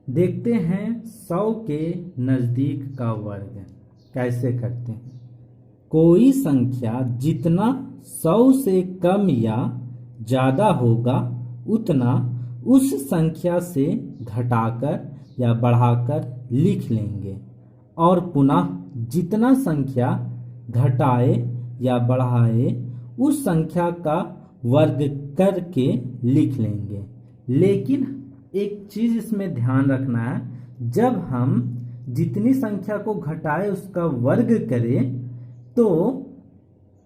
देखते हैं 100 के नज़दीक का वर्ग कैसे करते हैं। कोई संख्या जितना 100 से कम या ज़्यादा होगा उतना उस संख्या से घटाकर या बढ़ाकर लिख लेंगे और पुनः जितना संख्या घटाए या बढ़ाए उस संख्या का वर्ग करके लिख लेंगे। लेकिन एक चीज़ इसमें ध्यान रखना है, जब हम जितनी संख्या को घटाए उसका वर्ग करें तो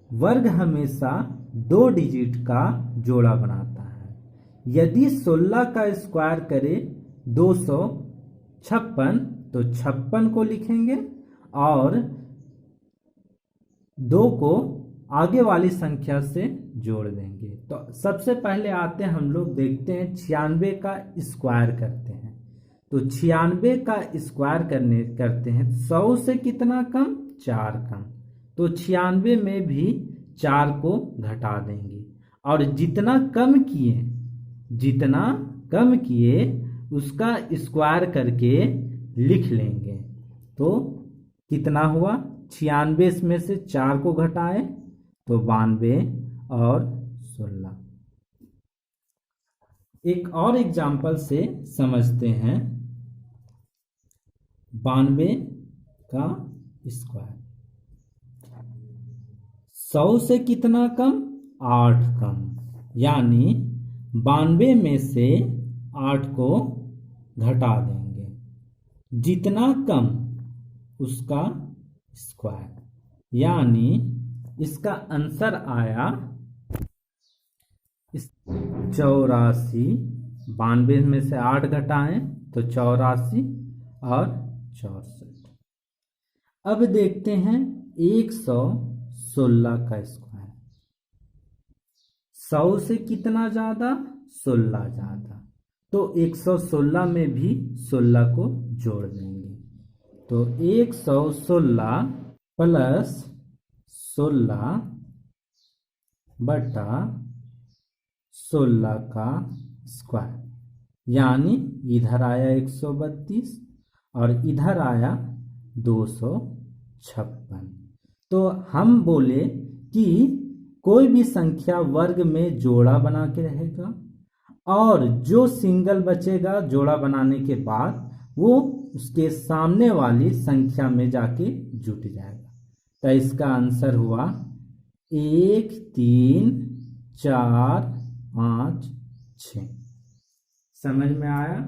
वर्ग हमेशा 2 डिजिट का जोड़ा बनाता है। यदि 16 का स्क्वायर करें 256 तो 56 को लिखेंगे और 2 को आगे वाली संख्या से जोड़ देंगे। तो सबसे पहले आते हैं हम लोग देखते हैं 96 का स्क्वायर करते हैं। तो 96 का स्क्वायर करते हैं 100 से कितना कम, 4 कम। तो 96 में भी 4 को घटा देंगे और जितना कम किए उसका स्क्वायर करके लिख लेंगे। तो कितना हुआ, 96 में से 4 को घटाए तो 92 और 16। एक और एग्जाम्पल से समझते हैं। 92 का स्क्वायर 100 से कितना कम, 8 कम, यानी 92 में से 8 को घटा देंगे। जितना कम उसका स्क्वायर, यानी इसका आंसर आया 84। 92 में से 8 घटाएं तो 84 और 64। अब देखते हैं 116 का स्क्वायर। 100 से कितना ज्यादा, 16 ज्यादा, तो 116 में भी 16 को जोड़ देंगे। तो 116 प्लस 16 बटा 16 का स्क्वायर, यानी इधर आया 132 और इधर आया 256। तो हम बोले कि कोई भी संख्या वर्ग में जोड़ा बना के रहेगा और जो सिंगल बचेगा जोड़ा बनाने के बाद वो उसके सामने वाली संख्या में जाके जुट जाएगा। तो इसका आंसर हुआ 1 3 4 5 6। समझ में आया?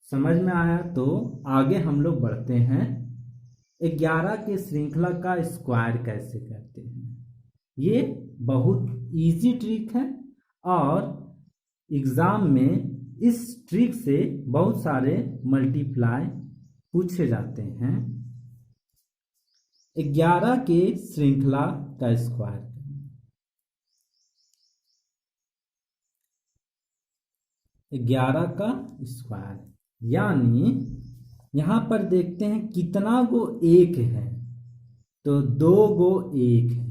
समझ में आया तो आगे हम लोग बढ़ते हैं। 11 के श्रृंखला का स्क्वायर कैसे करते हैं। ये बहुत इजी ट्रिक है और एग्जाम में इस ट्रिक से बहुत सारे मल्टीप्लाई पूछे जाते हैं। 11 के श्रृंखला का स्क्वायर, 11 का स्क्वायर, यानी यहां पर देखते हैं कितना गो 1 है, तो 2 गो 1 है,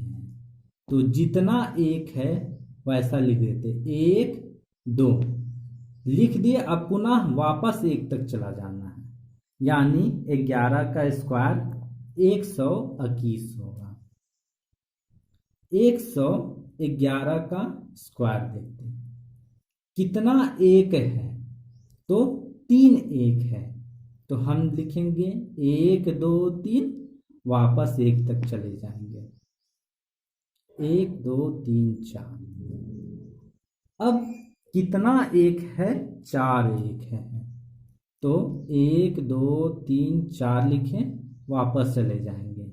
तो जितना 1 है वैसा लिख देते, 1 2 लिख दिए। अब पुनः वापस 1 तक चला जाना है, यानी 11 का स्क्वायर 121 होगा। 111 का स्क्वायर देखते हैं कितना 1 है, तो 3 1 है, तो हम लिखेंगे 1 2 3, वापस 1 तक चले जाएंगे, 1 2 3 4। अब कितना 1 है, 4 1 है, तो 1 2 3 4 लिखें, वापस चले जाएंगे।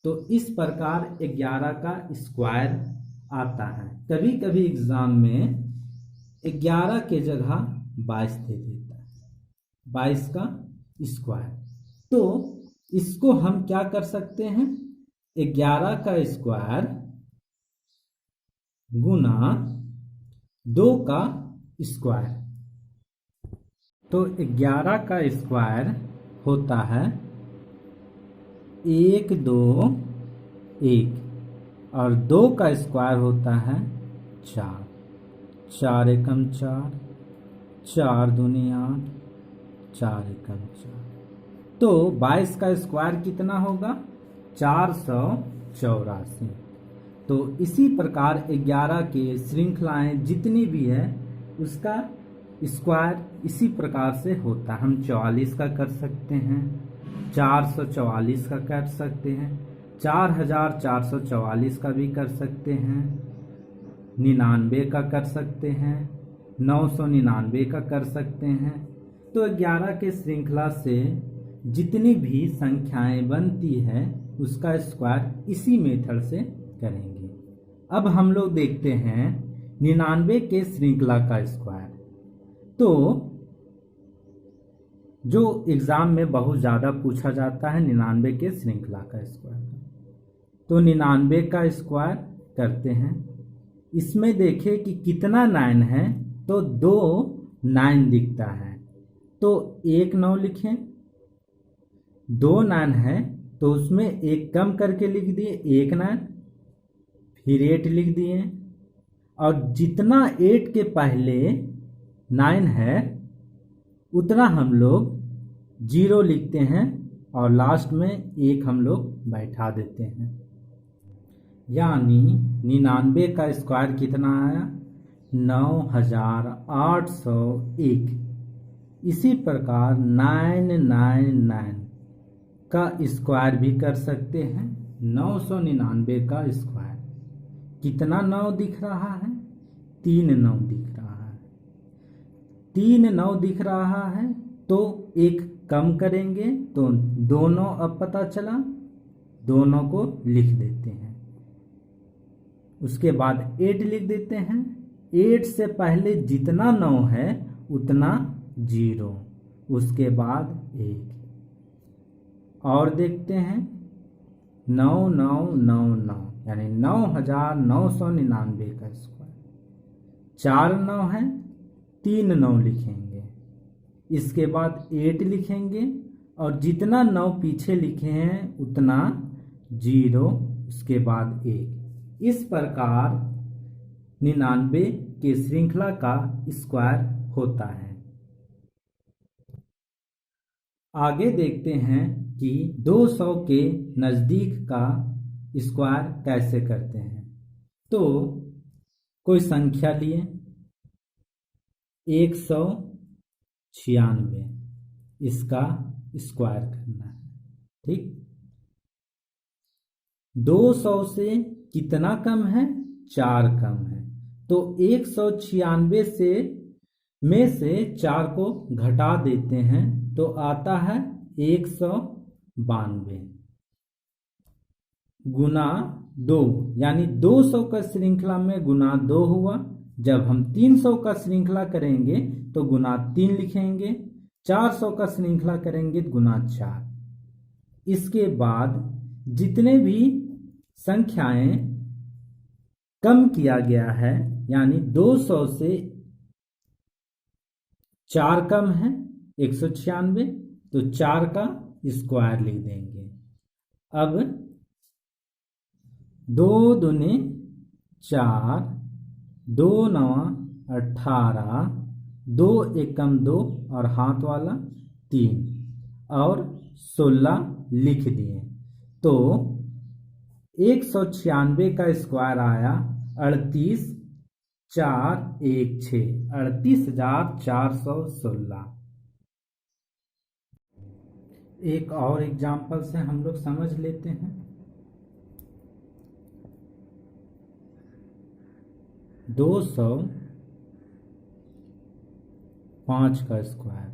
तो इस प्रकार 11 का स्क्वायर आता है। कभी कभी एग्जाम में 11 के जगह 22 दे देता है, 22 का स्क्वायर। तो इसको हम क्या कर सकते हैं, 11 का स्क्वायर गुना 2 का स्क्वायर। तो 11 का स्क्वायर होता है 1 2 1 और 2 का स्क्वायर होता है 4, 4 एकम 4, 4 दूनी 8, 4 एकम 4। तो 22 का स्क्वायर कितना होगा? 484। तो इसी प्रकार 11 के श्रृंखलाएं जितनी भी है उसका स्क्वायर इसी प्रकार से होता है। हम 44 का कर सकते हैं, 444 का कर सकते हैं, 4444 का भी कर सकते हैं, 99 का कर सकते हैं, 999 का कर सकते हैं। तो 11 के श्रृंखला से जितनी भी संख्याएं बनती है उसका स्क्वायर इसी मेथड से करेंगे। अब हम लोग देखते हैं 99 के श्रृंखला का स्क्वायर। तो जो एग्जाम में बहुत ज़्यादा पूछा जाता है 99 के श्रृंखला का स्क्वायर। तो 99 का स्क्वायर करते हैं। इसमें देखें कि कितना 9 है, तो 2 9 दिखता है, तो 1 9 लिखें। 2 9 है तो उसमें एक कम करके लिख दिए 1 9, फिर 8 लिख दिए। और जितना 8 के पहले 9 है उतना हम लोग 0 लिखते हैं और लास्ट में 1 हम लोग बैठा देते हैं। यानी 99 का स्क्वायर कितना आया? 9801। इसी प्रकार 999 का स्क्वायर भी कर सकते हैं। 999 का स्क्वायर कितना 9 दिख रहा है? 3 9 दिख रहा है। 3 9 दिख रहा है तो एक कम करेंगे तो दोनों अब पता चला, दोनों को लिख देते हैं। उसके बाद 8 लिख देते हैं। 8 से पहले जितना 9 है उतना 0, उसके बाद 1। और देखते हैं 9999 यानी 9999 का स्क्वायर। 4 9 है, 3 9 लिखेंगे, इसके बाद 8 लिखेंगे और जितना 9 पीछे लिखे हैं उतना 0, उसके बाद 1। इस प्रकार 99 के श्रृंखला का स्क्वायर होता है। आगे देखते हैं कि 200 के नज़दीक का स्क्वायर कैसे करते हैं। तो कोई संख्या लिए 196, इसका स्क्वायर करना है। ठीक, 200 से कितना कम है? 4 कम है। तो 196 से में से 4 को घटा देते हैं तो आता है 192 गुना 2, यानी 200 का श्रृंखला में गुना 2 हुआ। जब हम 300 का श्रृंखला करेंगे तो गुना 3 लिखेंगे, 400 का श्रृंखला करेंगे गुना 4। इसके बाद जितने भी संख्याएं कम किया गया है, यानी 200 से 4 कम है 196, तो 4 का स्क्वायर लिख देंगे। अब 2 दूनी 4, 2 9 18, 2 एकम 2 और हाथ वाला 3 और 16 लिख दिए। तो 196 का स्क्वायर आया 38416, 38416। एक और एग्जाम्पल से हम लोग समझ लेते हैं। 205 का स्क्वायर।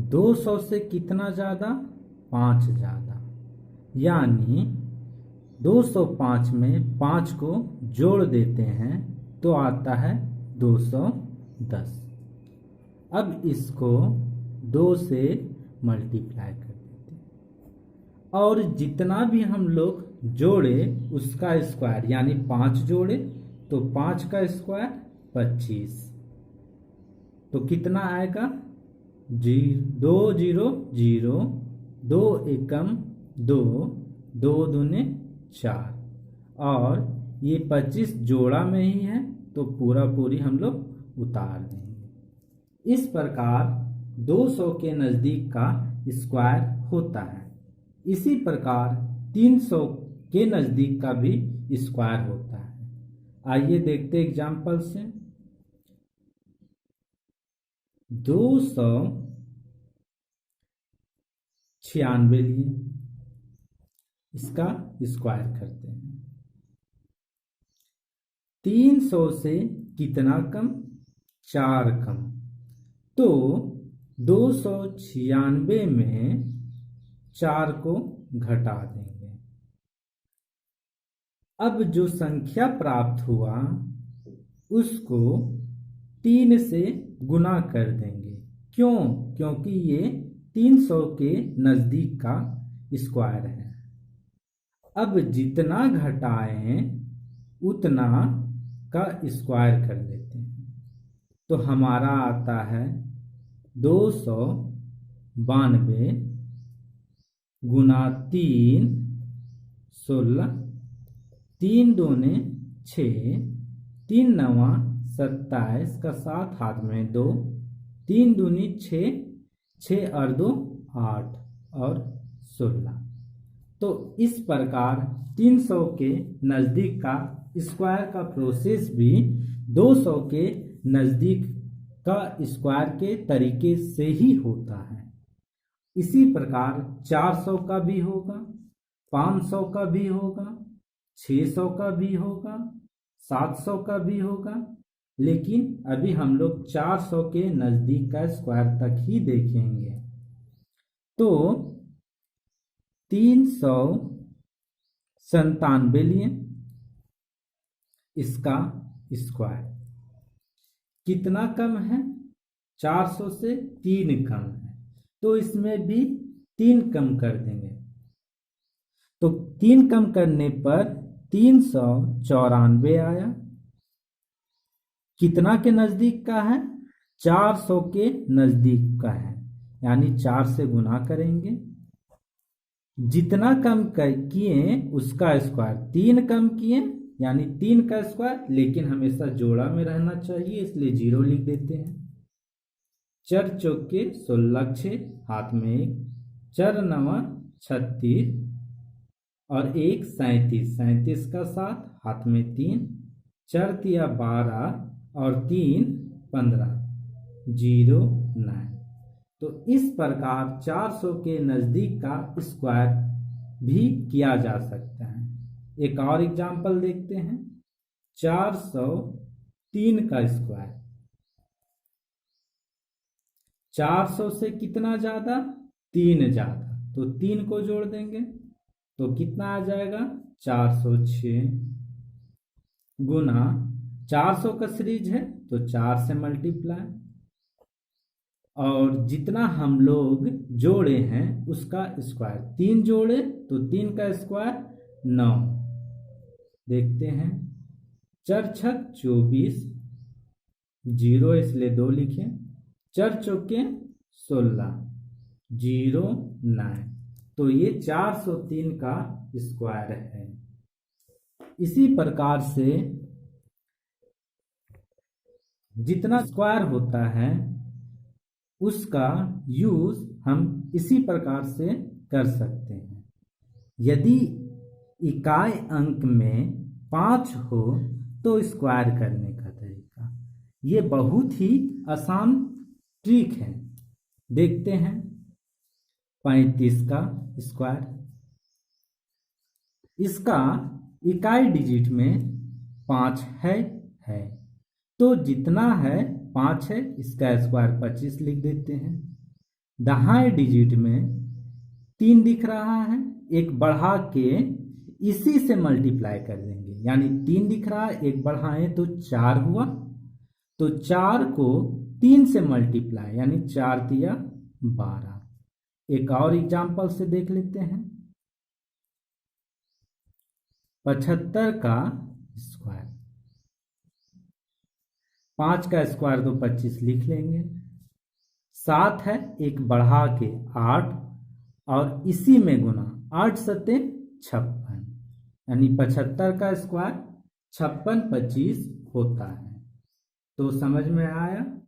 200 से कितना ज्यादा? 5 ज्यादा, यानी 205 में 5 को जोड़ देते हैं तो आता है 210। अब इसको 2 से मल्टीप्लाई कर देते हैं और जितना भी हम लोग जोड़े उसका स्क्वायर, यानी 5 जोड़े तो 5 का स्क्वायर 25। तो कितना आएगा? 2 0 0, 2 एकम 2, 2 दूने 4 और ये 25 जोड़ा में ही है तो पूरा पूरी हम लोग उतार देंगे। इस प्रकार 200 के नज़दीक का स्क्वायर होता है। इसी प्रकार 300 के नज़दीक का भी स्क्वायर होता है। आइए देखते एग्जाम्पल से। 296 लिए इसका स्क्वायर करते हैं। 300 से कितना कम? 4 कम। तो 296 में 4 को घटा देंगे। अब जो संख्या प्राप्त हुआ उसको 3 से गुना कर देंगे। क्यों? क्योंकि ये 300 के नज़दीक का स्क्वायर है। अब जितना घटाएं उतना का स्क्वायर कर देते हैं। तो हमारा आता है 292 गुना 3 16, 3 दूने 6, 3 नवा 27 का 7 हाथ में 2, 3 दूनी 6, 6 और 2 8 और 16। तो इस प्रकार 300 के नज़दीक का स्क्वायर का प्रोसेस भी 200 के नज़दीक का स्क्वायर के तरीके से ही होता है। इसी प्रकार 400 का भी होगा, 500 का भी होगा, 600 का भी होगा, 700 का भी होगा, लेकिन अभी हम लोग 400 के नज़दीक का स्क्वायर तक ही देखेंगे। तो 397 लिए इसका स्क्वायर कितना कम है? 400 से 3 कम है, तो इसमें भी 3 कम कर देंगे। तो 3 कम करने पर 394 आया। कितना के नज़दीक का है? 400 के नज़दीक का है, यानी 4 से गुना करेंगे। जितना कम किए उसका स्क्वायर, 3 कम किए यानी 3 का स्क्वायर, लेकिन हमेशा जोड़ा में रहना चाहिए इसलिए 0 लिख देते हैं। 4 चौके 16, 6 हाथ में 1, 4 नवा 36 और 1 37, 37 का 7 हाथ में 3, 4 तिया 12 और 3 15, 0 9। तो इस प्रकार 400 के नज़दीक का स्क्वायर भी किया जा सकता है। एक और एग्जाम्पल देखते हैं। 403 का स्क्वायर, 400 से कितना ज़्यादा? 3 ज़्यादा, तो 3 को जोड़ देंगे तो कितना आ जाएगा? 406 गुना 400 का सीरीज है तो 4 से मल्टीप्लाई, और जितना हम लोग जोड़े हैं उसका स्क्वायर, 3 जोड़े तो 3 का स्क्वायर 9। देखते हैं। 4 छक 24, 0 इसलिए 2 लिखे, 4 चौके 16, 0 9। तो ये 403 का स्क्वायर है। इसी प्रकार से जितना स्क्वायर होता है उसका यूज हम इसी प्रकार से कर सकते हैं। यदि इकाई अंक में 5 हो तो स्क्वायर करने का तरीका, ये बहुत ही आसान ट्रिक है। देखते हैं। 35 का स्क्वायर, इसका इकाई डिजिट में 5 है तो जितना है 5 है, इसका स्क्वायर 25 लिख देते हैं। दहाई डिजिट में 3 दिख रहा है, एक बढ़ा के इसी से मल्टीप्लाई कर देंगे, यानी 3 दिख रहा है, एक बढ़ाएं तो 4 हुआ, तो 4 को 3 से मल्टीप्लाई यानी 4 तिया 12। एक और एग्जाम्पल से देख लेते हैं। 75 का स्क्वायर, 5 का स्क्वायर तो 25 लिख लेंगे, 7 है, एक बढ़ा के 8 और इसी में गुना, 8 सत्ते 56, यानी 75 का स्क्वायर 56 25 होता है। तो समझ में आया।